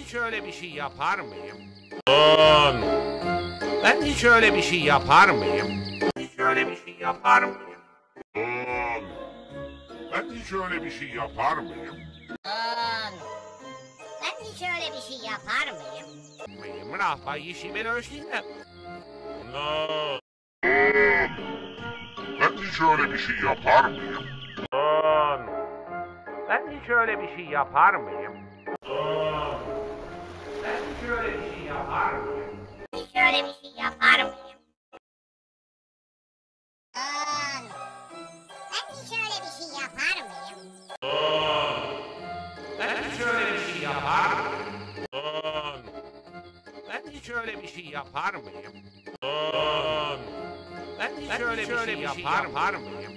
hiç öyle bir şey yapar mıyım? Lan! Ben hiç öyle bir şey yapar mıyım? Hiç öyle bir şey yapar mıyım? Lan! Ben hiç öyle bir şey yapar mıyım? Ben hiç öyle bir şey yapar mıyım? Mıyım Rafa işi ben ölçtüm. Lan! Ben hiç öyle bir şey yapar mıyım? Lan! Ben hiç öyle bir şey yapar mıyım? Lan! Ben hiç öyle bir şey yapar mıyım? Hiç öyle bir şey yapar mıyım? Ben hiç öyle bir şey yapar mıyım? Lan! Ben hiç öyle bir şey yapar mıyım? Lan! Ben hiç öyle bir şey yapar mıyım? Lan! Ben hiç öyle bir şey yapar mıyım?